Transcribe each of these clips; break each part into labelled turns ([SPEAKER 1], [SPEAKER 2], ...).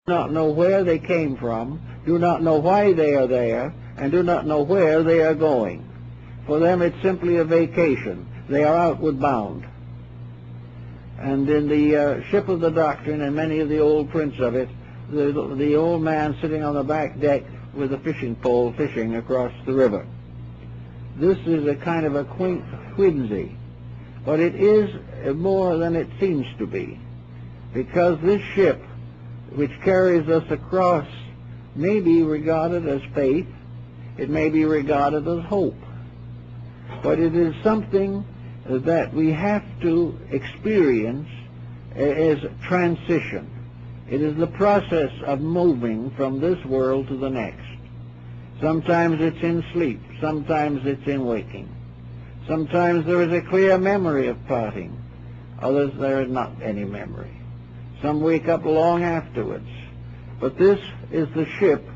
[SPEAKER 1] not know where they came from, do not know why they are there, and do not know where they are going. For them it's simply a vacation. They are outward bound. And in the Ship of the Doctrine, and many of the old prints of it, the old man sitting on the back deck with a fishing pole fishing across the river. This is a kind of a quaint whimsy, but it is more than it seems to be, because this ship, which carries us across, may be regarded as faith, it may be regarded as hope, but it is something that we have to experience as transition. It is the process of moving from this world to the next. Sometimes it's in sleep, sometimes it's in waking. Sometimes there is a clear memory of parting, others there is not any memory. Some wake up long afterwards. But this is the ship,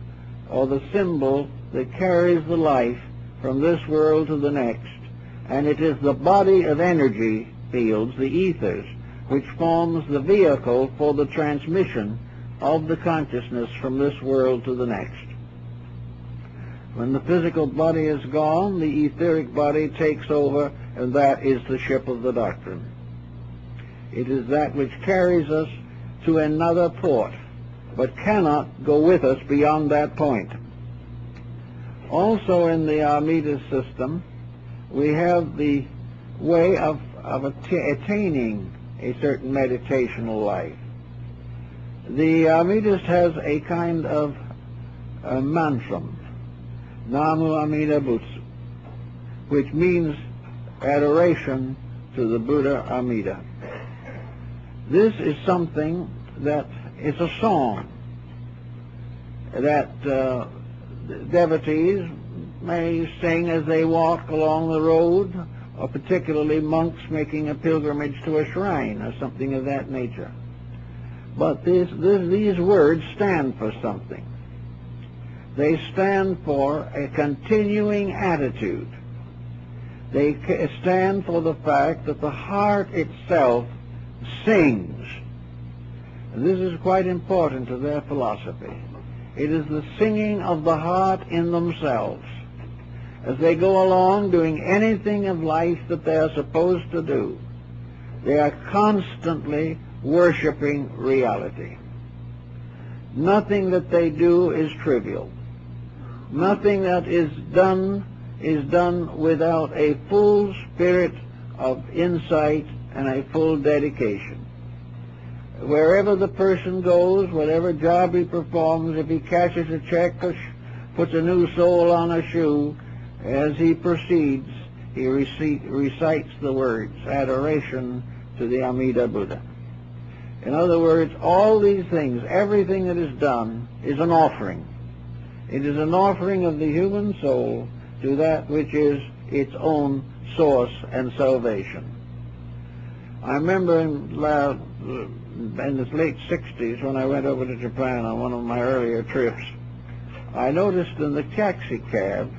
[SPEAKER 1] or the symbol, that carries the life from this world to the next, and it is the body of energy fields, the ethers, which forms the vehicle for the transmission of the consciousness from this world to the next. When the physical body is gone, the etheric body takes over, and that is the ship of the doctrine. It is that which carries us to another port, but cannot go with us beyond that point. Also in the Amida system, we have the way of attaining a certain meditational life. The Amidist has a kind of a mantra, Namu Amida Butsu, which means adoration to the Buddha Amida. This is something that is a song that devotees may sing as they walk along the road, or particularly monks making a pilgrimage to a shrine or something of that nature. But these words stand for something. They stand for a continuing attitude. They stand for the fact that the heart itself sings. And this is quite important to their philosophy. It is the singing of the heart in themselves. As they go along doing anything of life that they are supposed to do, they are constantly worshiping reality. Nothing that they do is trivial. Nothing that is done without a full spirit of insight and a full dedication. Wherever the person goes, whatever job he performs, if he cashes a check or puts a new sole on a shoe, as he proceeds, he recites the words, adoration to the Amida Buddha. In other words, all these things, everything that is done, is an offering. It is an offering of the human soul to that which is its own source and salvation. I remember in the late 60s, when I went over to Japan on one of my earlier trips, I noticed in the taxi cab,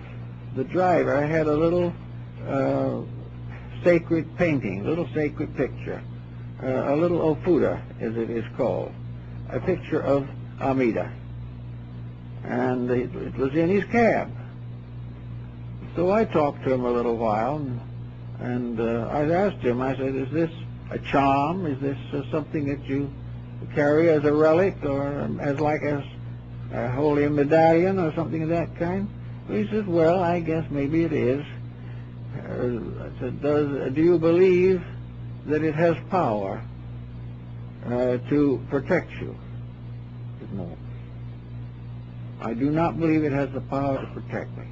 [SPEAKER 1] the driver had a little sacred painting, little sacred picture, a little ofuda, as it is called, a picture of Amida. And it was in his cab. So I talked to him a little while, and I asked him, I said, is this a charm? Is this something that you carry as a relic, or as like a holy medallion or something of that kind? He said, well, I guess maybe it is. I said, do you believe that it has power to protect you? He said, no. I do not believe it has the power to protect me.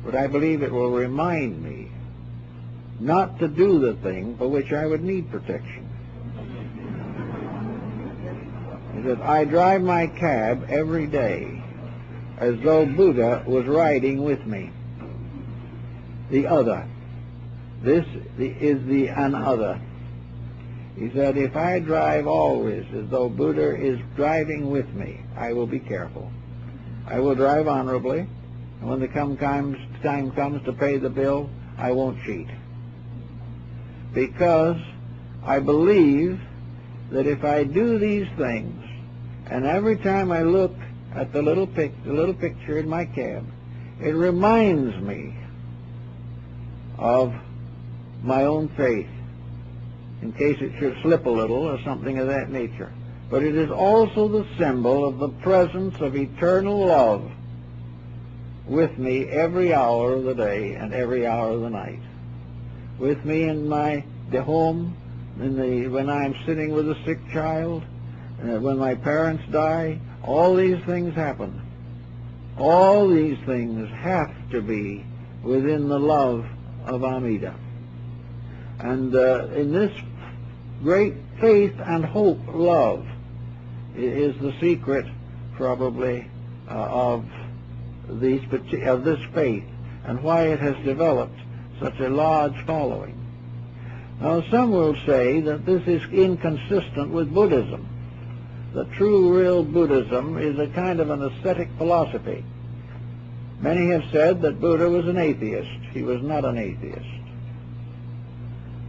[SPEAKER 1] But I believe it will remind me not to do the thing for which I would need protection. He said, I drive my cab every day as though Buddha was riding with me. The other. This is the another. He said, if I drive always as though Buddha is driving with me, I will be careful. I will drive honorably, and when the time comes to pay the bill, I won't cheat. Because I believe that if I do these things And every time I look at the little picture in my cab, it reminds me of my own faith, in case it should slip a little or something of that nature. But it is also the symbol of the presence of eternal love with me every hour of the day and every hour of the night. With me in the home, when I'm sitting with a sick child, when my parents die. All these things happen. All these things have to be within the love of Amida. And in this great faith and hope love is the secret, probably, of this faith, and why it has developed such a large following. Now, some will say that this is inconsistent with Buddhism. The true, real Buddhism is a kind of an ascetic philosophy. Many have said that Buddha was an atheist. He was not an atheist.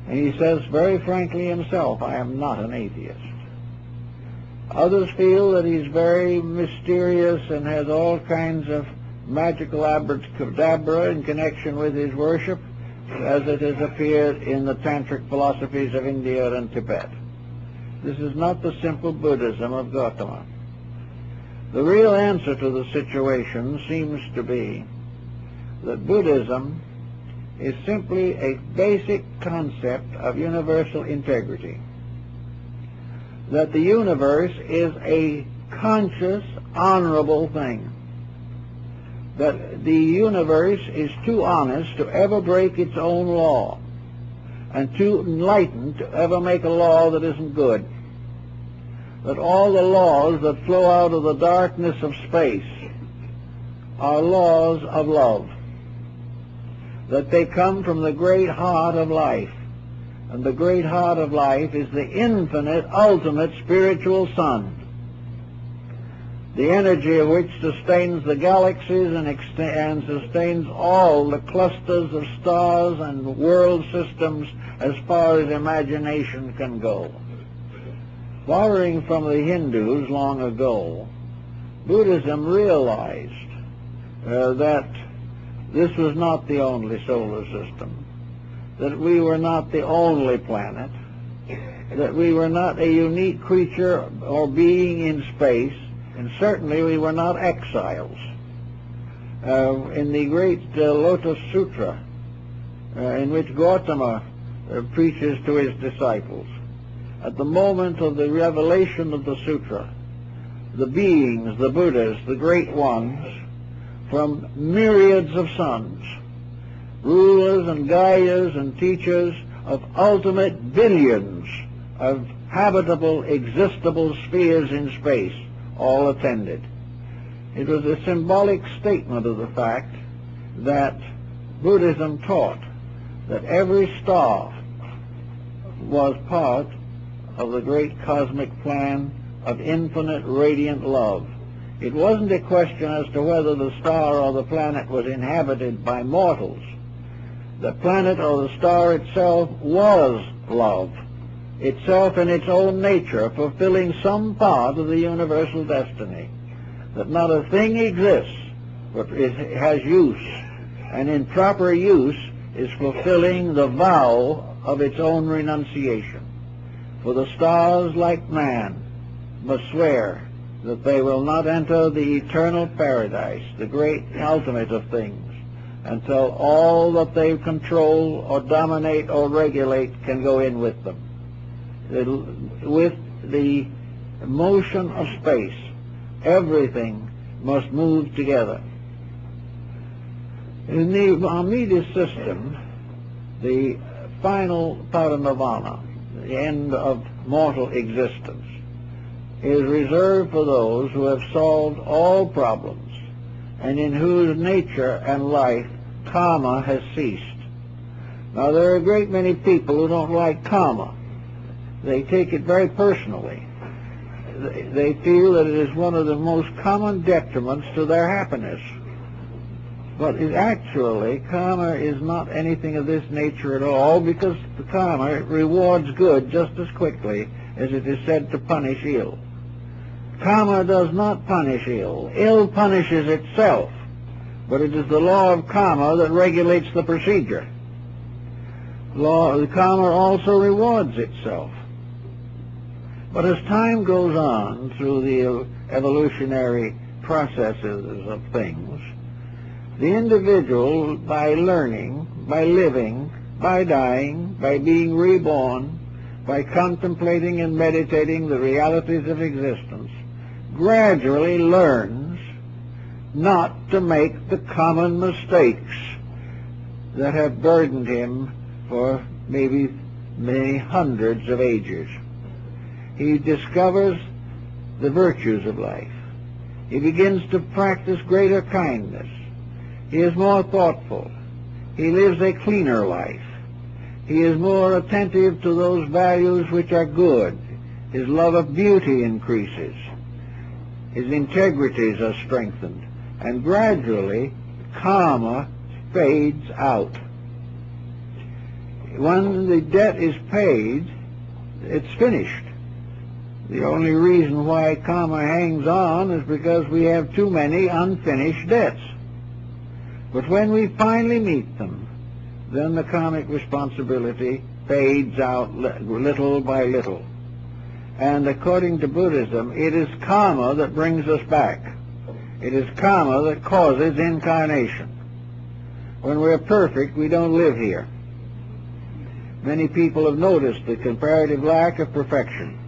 [SPEAKER 1] And he says very frankly himself, I am not an atheist. Others feel that he's very mysterious and has all kinds of magical abracadabra in connection with his worship, as it has appeared in the tantric philosophies of India and Tibet. This is not the simple Buddhism of Gautama. The real answer to the situation seems to be that Buddhism is simply a basic concept of universal integrity. That the universe is a conscious, honorable thing. That the universe is too honest to ever break its own law, and too enlightened to ever make a law that isn't good. That all the laws that flow out of the darkness of space are laws of love. That they come from the great heart of life. And the great heart of life is the infinite, ultimate spiritual sun, the energy of which sustains the galaxies and sustains all the clusters of stars and world systems as far as imagination can go. Borrowing from the Hindus long ago, Buddhism realized that this was not the only solar system, that we were not the only planet, that we were not a unique creature or being in space, and certainly we were not exiles. In the great Lotus Sutra, in which Gautama preaches to his disciples, at the moment of the revelation of the sutra, the beings, the Buddhas, the great ones, from myriads of suns, rulers and guides and teachers of ultimate billions of habitable, existable spheres in space, all attended. It was a symbolic statement of the fact that Buddhism taught that every star was part of the great cosmic plan of infinite radiant love. It wasn't a question as to whether the star or the planet was inhabited by mortals. The planet or the star itself was love, itself in its own nature, fulfilling some part of the universal destiny. That not a thing exists, but it has use, and in proper use is fulfilling the vow of its own renunciation. For the stars, like man, must swear that they will not enter the eternal paradise, the great ultimate of things, until all that they control or dominate or regulate can go in with them. With the motion of space, everything must move together. In the Amida system, the final parinirvana, the end of mortal existence, is reserved for those who have solved all problems and in whose nature and life karma has ceased. Now, there are a great many people who don't like karma. They take it very personally. They feel that it is one of the most common detriments to their happiness. But actually, karma is not anything of this nature at all, because the karma rewards good just as quickly as it is said to punish ill. Karma does not punish ill. Ill punishes itself, but it is the law of karma that regulates the procedure. Karma also rewards itself. But as time goes on through the evolutionary processes of things, the individual, by learning, by living, by dying, by being reborn, by contemplating and meditating the realities of existence, gradually learns not to make the common mistakes that have burdened him for maybe many hundreds of ages. He discovers the virtues of life. He begins to practice greater kindness. He is more thoughtful. He lives a cleaner life. He is more attentive to those values which are good. His love of beauty increases. His integrities are strengthened. And gradually, karma fades out. When the debt is paid, it's finished. The only reason why karma hangs on is because we have too many unfinished debts. But when we finally meet them, then the karmic responsibility fades out little by little. And according to Buddhism, it is karma that brings us back. It is karma that causes incarnation. When we're perfect, we don't live here. Many people have noticed the comparative lack of perfection.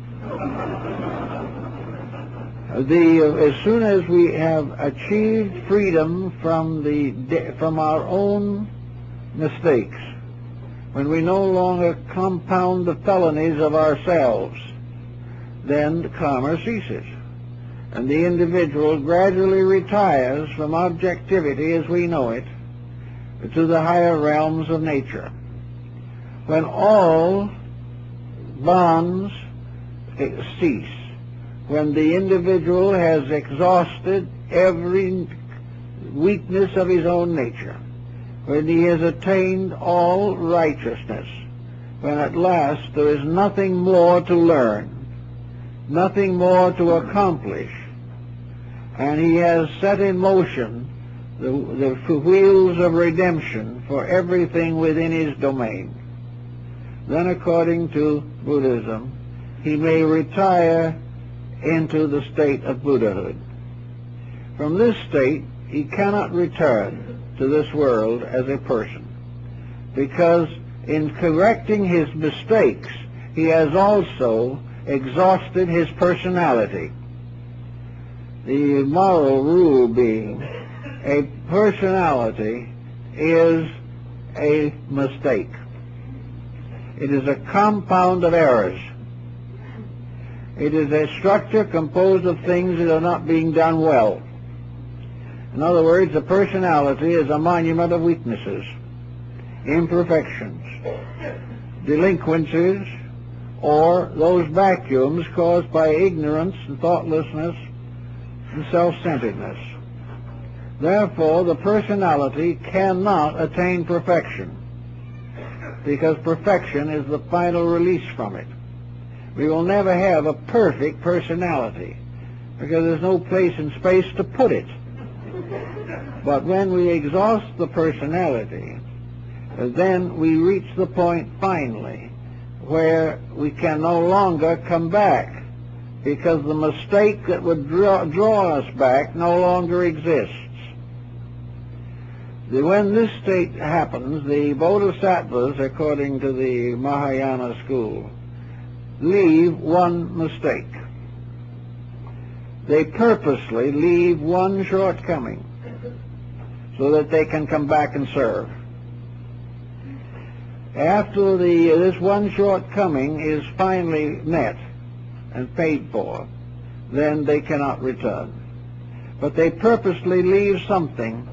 [SPEAKER 1] As soon as we have achieved freedom from our own mistakes, when we no longer compound the felonies of ourselves, then karma ceases, and the individual gradually retires from objectivity as we know it to the higher realms of nature. When all bonds cease, when the individual has exhausted every weakness of his own nature, when he has attained all righteousness, when at last there is nothing more to learn, nothing more to accomplish, and he has set in motion the wheels of redemption for everything within his domain, then according to Buddhism, he may retire into the state of Buddhahood. From this state, he cannot return to this world as a person, because in correcting his mistakes, he has also exhausted his personality. The moral rule being, a personality is a mistake. It is a compound of errors. It is a structure composed of things that are not being done well. In other words, a personality is a monument of weaknesses, imperfections, delinquencies, or those vacuums caused by ignorance and thoughtlessness and self-centeredness. Therefore, the personality cannot attain perfection, because perfection is the final release from it. We will never have a perfect personality, because there's no place in space to put it. But when we exhaust the personality, then we reach the point finally where we can no longer come back, because the mistake that would draw us back no longer exists. When this state happens, the bodhisattvas, according to the Mahayana school, leave one mistake. They purposely leave one shortcoming so that they can come back and serve. After this one shortcoming is finally met and paid for, then they cannot return. But they purposely leave something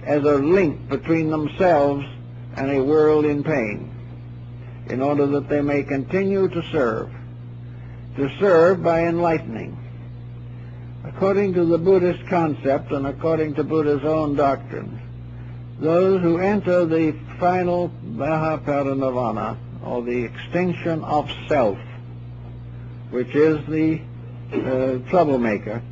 [SPEAKER 1] as a link between themselves and a world in pain, in order that they may continue to serve by enlightening. According to the Buddhist concept and according to Buddha's own doctrine, those who enter the final Mahaparinirvana, or the extinction of self, which is the troublemaker,